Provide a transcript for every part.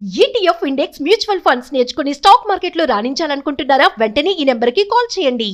ETF index mutual funds నేర్చుకుని stock మార్కెట్లో రాణించాలనుకుంటున్నారా? వెంటనే ఈ నెంబర్కి కాల్ చేయండి.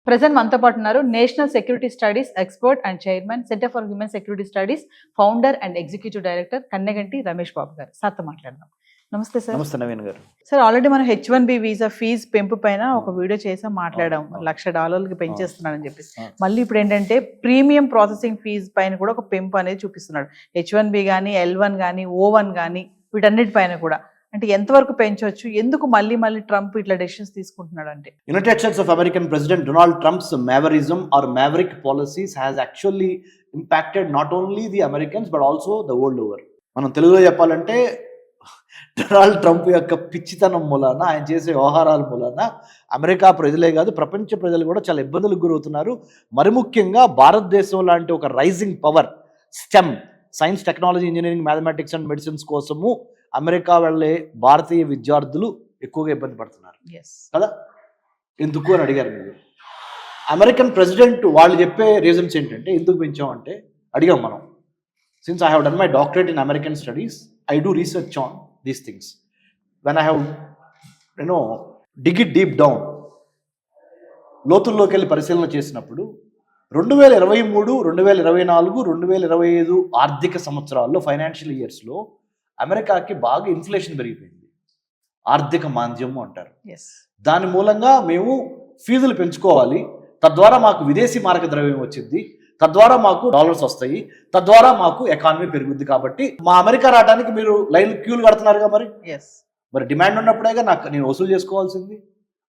ప్రజెంట్ మనతో పాటు ఉన్నారు national security studies expert and chairman, centre for human security studies founder and executive director Kanneganti Ramesh Babu garu. సార్తో మాట్లాడదాం. నమస్తే సార్. నమస్తే నవీన్ గారు. సార్, ఆల్రెడీ మనం H1B వీసా ఫీజు పెంపు పైన ఒక వీడియో చేసాం, మాట్లాడాం. $1,00,000 పెంచేస్తున్నాడని చెప్పేసి. మళ్ళీ ఇప్పుడు ఏంటంటే ప్రీమియం ప్రాసెసింగ్ ఫీజు పైన కూడా ఒక పెంపు అనేది చూపిస్తున్నాడు. H1B కానీ, L1 కానీ, O1 కానీ, వీటన్నిటిపైన కూడా. అంటే ఎంతవరకు పెంచవచ్చు? ఎందుకు మళ్ళీ ట్రంప్ ఇట్లా డెసిషన్స్ తీసుకుంటున్నాడు అంటే? United States of American president Donald Trump's maverism or maverick policies has actually impacted not only the Americans but also the world over. మనం తెలుగులో చెప్పాలంటే డొనాల్డ్ ట్రంప్ యొక్క పిచ్చితనం మూలాన, ఆయన చేసే వ్యవహారాల మూలాన అమెరికా ప్రజలే కాదు ప్రపంచ ప్రజలు కూడా చాలా ఇబ్బందులకు గురవుతున్నారు. మరి ముఖ్యంగా భారతదేశం లాంటి ఒక rising power, STEM, science, technology, engineering, mathematics and medicines కోసము అమెరికా వెళ్ళే భారతీయ విద్యార్థులు ఎక్కువగా ఇబ్బంది పడుతున్నారు కదా. ఎందుకు అని అడిగారు మీరు. అమెరికన్ ప్రెసిడెంట్ వాళ్ళు చెప్పే రీజన్స్ ఏంటంటే ఎందుకు పెంచామంటే అడిగాం మనం. Since I have done my doctorate in American studies, I do research on these things. When I have dig it deep down, లోతుల్లోకి వెళ్ళి పరిశీలన చేసినప్పుడు 2023, 2024, 2025 ఆర్థిక సంవత్సరాల్లో, ఫైనాన్షియల్ ఇయర్స్లో అమెరికాకి బాగా ఇన్ఫ్లేషన్ పెరిగిపోయింది. ఆర్థిక మాంద్యము అంటారు. దాని మూలంగా మేము ఫీజులు పెంచుకోవాలి, తద్వారా మాకు విదేశీ మారక ద్రవ్యం వచ్చింది, తద్వారా మాకు డాలర్స్ వస్తాయి, తద్వారా మాకు ఎకానమీ పెరుగుద్ది. కాబట్టి మా అమెరికా రావడానికి మీరు లైన్ క్యూలు కడుతున్నారుగా, మరి డిమాండ్ ఉన్నప్పుడేగా నేను వసూలు చేసుకోవాల్సింది,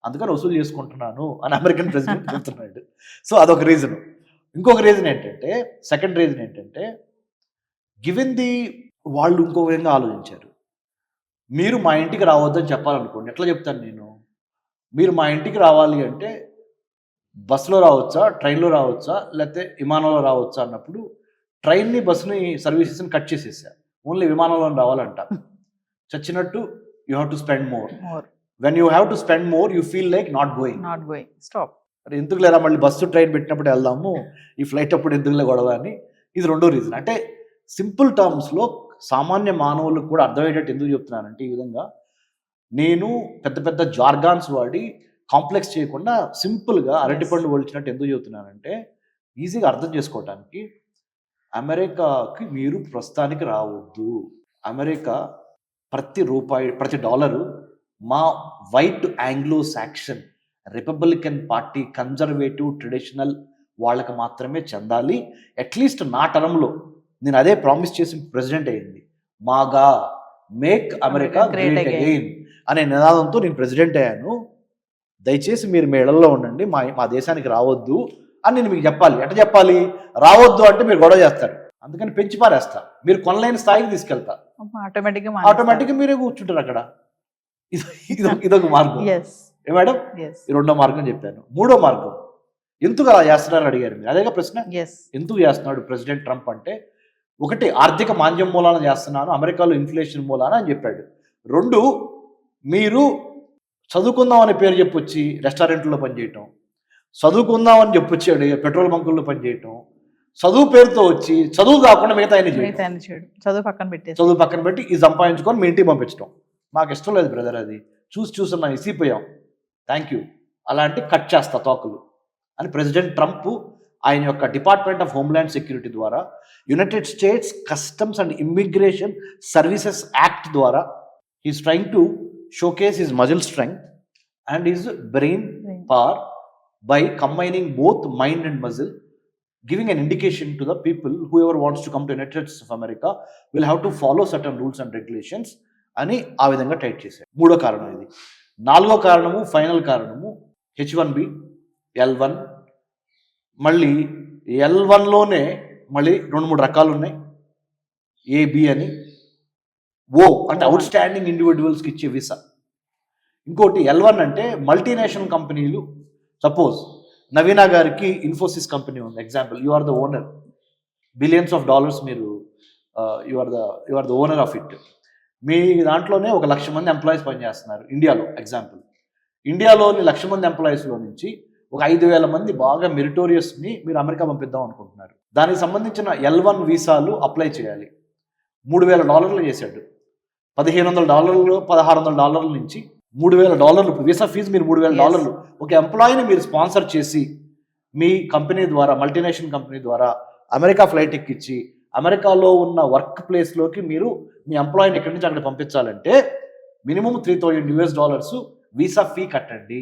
అందుకని వసూలు చేసుకుంటున్నాను అని అమెరికన్ ప్రెసిడెంట్ చెప్తున్నాడు. సో అదొక రీజన్. ఇంకొక రీజన్ ఏంటంటే, సెకండ్ రీజన్ ఏంటంటే, గివెన్ ది వాళ్ళు ఇంకో విధంగా ఆలోచించారు. మీరు మా ఇంటికి రావద్దని చెప్పాలనుకోండి, ఎట్లా చెప్తాను నేను? మీరు మా ఇంటికి రావాలి అంటే బస్సులో రావచ్చా, ట్రైన్లో రావచ్చా, లేకపోతే విమానంలో రావచ్చా అన్నప్పుడు ట్రైన్ని, బస్సుని, సర్వీసెస్ని కట్ చేసేసా. ఓన్లీ విమానంలో రావాలంట. చచ్చినట్టు you have to spend more. When you have to spend more you feel like not going. Stop. ఎందుకు లేరా మళ్ళీ బస్సు, ట్రైన్ పెట్టినప్పుడు వెళ్దాము, ఈ ఫ్లైట్ అప్పుడు ఎందుకులే గొడవ అని. ఇది రెండో రీజన్. అంటే సింపుల్ టర్మ్స్లో సామాన్య మానవులకు కూడా అర్థమయ్యేటట్టు ఎందుకు చెప్తున్నానంటే, ఈ విధంగా నేను పెద్ద పెద్ద జార్గాన్స్ వాడి కాంప్లెక్స్ చేయకుండా సింపుల్గా అరటిపండు ఒలిచినట్టు ఎందుకు చెబుతున్నానంటే, ఈజీగా అర్థం చేసుకోవటానికి. అమెరికాకి మీరు ప్రస్తుతానికి రావద్దు. అమెరికా ప్రతి రూపాయి, ప్రతి డాలరు మా white Anglo సాక్షన్ Republican party, conservative, traditional వాళ్ళకి మాత్రమే చెందాలి. అట్లీస్ట్ నా టర్మ్లో నేను అదే ప్రామిస్ చేసి ప్రెసిడెంట్ అయ్యింది. మాగా, మేక్ అమెరికా గ్రేట్ అగైన్ అనే నినాదంతో నేను ప్రెసిడెంట్ అయ్యాను. దయచేసి మీరు మీ ఇళ్లలో ఉండండి, మా దేశానికి రావద్దు అని నేను మీకు చెప్పాలి. ఎట్లా చెప్పాలి? రావద్దు అంటే మీరు గొడవ చేస్తారు, అందుకని పెంచి పారేస్తా, మీరు కొనలేని స్థాయికి తీసుకెళ్తా, ఆటోమేటిక్గా మీరే కూర్చుంటారు అక్కడ. ఇదొక మార్గం. మేడం, ఈ రెండో మార్గం చెప్పాను. మూడో మార్గం, ఎందుకు అలా చేస్తున్నారు అడిగారు మీరు. అదేగా ప్రశ్న. ఎందుకు చేస్తున్నాడు ప్రెసిడెంట్ ట్రంప్ అంటే, ఒకటి ఆర్థిక మాంద్యం మూలాన చేస్తున్నాను, అమెరికాలో ఇన్ఫ్లేషన్ మూలాన అని చెప్పాడు. రెండు, మీరు చదువుకుందాం అనే పేరు చెప్పొచ్చి రెస్టారెంట్లో పనిచేయటం, చదువుకుందాం అని చెప్పొచ్చి పెట్రోల్ బంకుల్లో పనిచేయటం, చదువు పేరుతో వచ్చి చదువు కాకుండా మిగతా ఆయన చేయడం, చదువు పక్కన పెట్టి ఇది సంపాదించుకొని మీ ఇంటికి పంపించడం. మాకు ఇష్టం లేదు బ్రదర్, అది చూసి మనం ఇసిపోయాం, థ్యాంక్ యూ, అలాంటి కట్ చేస్తా తోకలు అని ప్రెసిడెంట్ ట్రంప్ ఆయన యొక్క డిపార్ట్మెంట్ ఆఫ్ హోమ్ల్యాండ్ సెక్యూరిటీ ద్వారా, United States customs and immigration services act ద్వారా he's trying to showcase his muscle strength and his brain power by combining both mind and muscle, giving an indication to the people whoever wants to come to United States of America will have to follow certain rules and regulations అని ఆ విధంగా tight చేశారు. మూడో కారణం ఇది. నాలుగో కారణము, final కారణము, H1B, L1. మళ్ళీ L1లోనే మళ్ళీ 2-3 రకాలు ఉన్నాయి. AB అని, ఓ అంటే అవుట్ స్టాండింగ్ ఇండివిజువల్స్కి ఇచ్చే వీసా. ఇంకోటి L1 అంటే మల్టీనేషనల్ కంపెనీలు. సపోజ్ నవీనా గారికి ఇన్ఫోసిస్ కంపెనీ ఉంది, example, you are the owner, billions of dollars, మీరు you are the owner of it. మీ దాంట్లోనే 1,00,000 మంది ఎంప్లాయీస్ పనిచేస్తున్నారు ఇండియాలో, ఎగ్జాంపుల్. ఇండియాలోని 1,00,000 మంది ఎంప్లాయీస్లో నుంచి ఒక 5,000 మంది బాగా మెరిటోరియస్ని మీరు అమెరికా పంపిద్దాం అనుకుంటున్నారు. దానికి సంబంధించిన L1 వీసాలు అప్లై చేయాలి. $3,000 చేశాడు. $1,500 $1,600 నుంచి $3,000 వీసా ఫీజు మీరు $3,000 ఒక ఎంప్లాయీని మీరు స్పాన్సర్ చేసి మీ కంపెనీ ద్వారా మల్టీనేషనల్ కంపెనీ ద్వారా అమెరికా ఫ్లైట్ ఎక్కించి అమెరికాలో ఉన్న వర్క్ ప్లేస్లోకి మీరు మీ ఎంప్లాయీని ఎక్కడి నుంచి అక్కడ పంపించాలంటే మినిమం $3,000 వీసా ఫీ కట్టండి.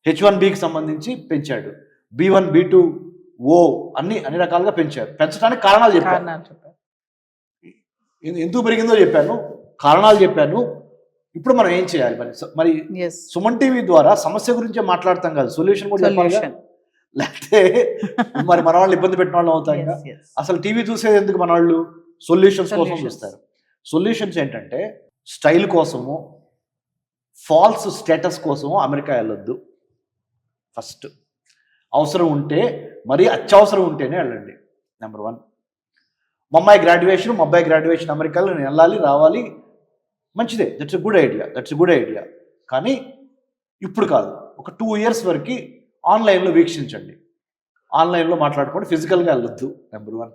H1Bకి సంబంధించి పెంచాడు, B1 B2 O అన్ని రకాలుగా పెంచారు. పెంచడానికి కారణాలు చెప్పాను, ఎందుకు పెరిగిందో చెప్పాను, కారణాలు చెప్పాను. ఇప్పుడు మనం ఏం చేయాలి మరి సుమన్ టీవీ ద్వారా సమస్య గురించే మాట్లాడతాం కాదు, సొల్యూషన్ కూడా చెప్పాలి. లేకపోతే మరి మన వాళ్ళు ఇబ్బంది పెట్టిన వాళ్ళు అవుతాయి. అసలు టీవీ చూసేది ఎందుకు? మన వాళ్ళు సొల్యూషన్స్ కోసం చూస్తారు. సొల్యూషన్స్ ఏంటంటే స్టైల్ కోసము, ఫాల్స్ స్టేటస్ కోసము అమెరికా వెళ్ళొద్దు. ఫస్ట్ అవసరం ఉంటే, మరీ అత్యవసరం ఉంటేనే వెళ్ళండి. నెంబర్ 1. మా అబ్బాయి గ్రాడ్యుయేషన్ అమెరికాలో నేను వెళ్ళాలి రావాలి, మంచిదే, దట్స్ ఎ గుడ్ ఐడియా. కానీ ఇప్పుడు కాదు, ఒక 2 years వరకు ఆన్లైన్లో వీక్షించండి, ఆన్లైన్లో మాట్లాడుకోండి, ఫిజికల్గా వెళ్ళొద్దు. నెంబర్ 1.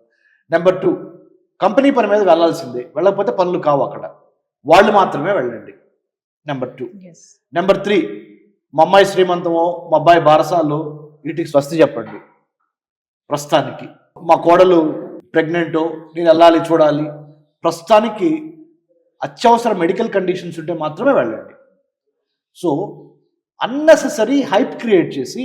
నెంబర్ 2, కంపెనీ పని మీద వెళ్ళాల్సిందే, వెళ్ళకపోతే పనులు కావు అక్కడ, వాళ్ళు మాత్రమే వెళ్ళండి. నెంబర్ 2. నెంబర్ 3, మా అమ్మాయి శ్రీమంతమో మా అబ్బాయి బారసాలు వీటికి స్వస్తి చెప్పండి. ప్రస్తుతానికి మా కోడలు ప్రెగ్నెంటో నేను వెళ్ళాలి చూడాలి, ప్రస్తుతానికి అత్యవసర మెడికల్ కండిషన్స్ ఉంటే మాత్రమే వెళ్ళండి. సో అన్నెసెసరీ హైప్ క్రియేట్ చేసి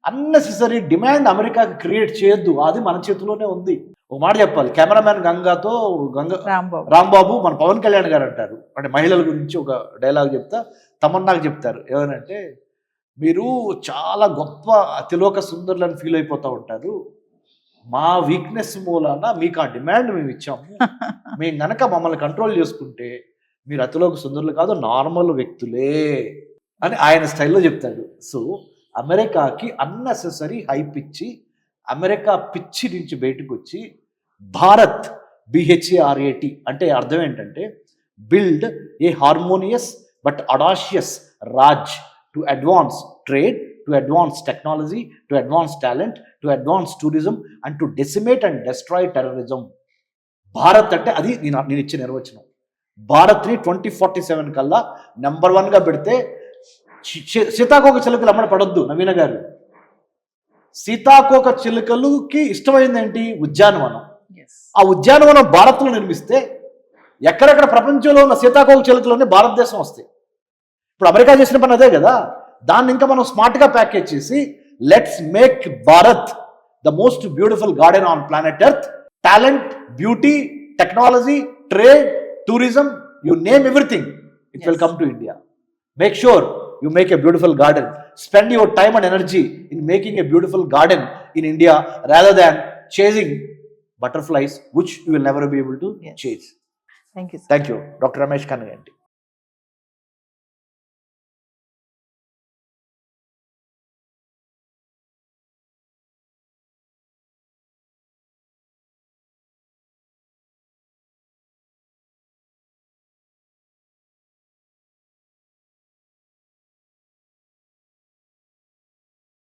అన్నెసెసరీ డిమాండ్ అమెరికాకి క్రియేట్ చేయొద్దు. అది మన చేతిలోనే ఉంది. ఒక మాట చెప్పాలి, కెమెరామ్యాన్ రాంబాబు మన పవన్ కళ్యాణ్ గారు అంటారు, అంటే మహిళల గురించి ఒక డైలాగ్ చెప్తా, తమన్నాకు చెప్తారు. ఏమనంటే, మీరు చాలా గొప్ప అతిలోక సుందరులను ఫీల్ అయిపోతూ ఉంటారు, మా వీక్నెస్ మూలాన మీకు ఆ డిమాండ్ మేము ఇచ్చాము, మేము గనక మమ్మల్ని కంట్రోల్ చేసుకుంటే మీరు అతిలోక సుందరులు కాదు, నార్మల్ వ్యక్తులే అని ఆయన స్టైల్లో చెప్తాడు. సో అమెరికాకి అన్నెసెసరీ హైప్ ఇచ్చి అమెరికా పిచ్చి నుంచి బయటకు వచ్చి భారత్ BHARAT అంటే అర్థం ఏంటంటే build a harmonious but audacious Raj to advance trade, to advance technology, to advance talent, to advance tourism and to decimate and destroy terrorism. Bharat అంటే అది నేను ఇచ్చే నిర్వచనం. భారత్ని 2047 కల్లా నెంబర్ 1గా పెడితే సీతాకోక చిలుకలు అమ్మడ పడొద్దు. నవీన గారు, సీతాకోక చిలుకలుకి ఇష్టమైంది ఏంటి? ఉద్యానవనం. ఆ ఉద్యానవనం భారత్లో నిర్మిస్తే ఎక్కడెక్కడ ప్రపంచంలో ఉన్న సీతాకోక చిలుకలన్నీ భారతదేశం వస్తాయి. ఇప్పుడు అమెరికా చేసిన పని అదే కదా. దాన్ని ఇంకా మనం స్మార్ట్గా ప్యాకేజ్ చేసి let's make Bharat the most beautiful garden on planet earth. Talent, beauty, technology, trade, tourism, you name everything, it will come to India. Make sure you make a beautiful garden. Spend your time and energy in making a beautiful garden in India rather than chasing butterflies which you will never be able to chase. Thank you, sir. Thank you, Dr. Ramesh Kannaganti.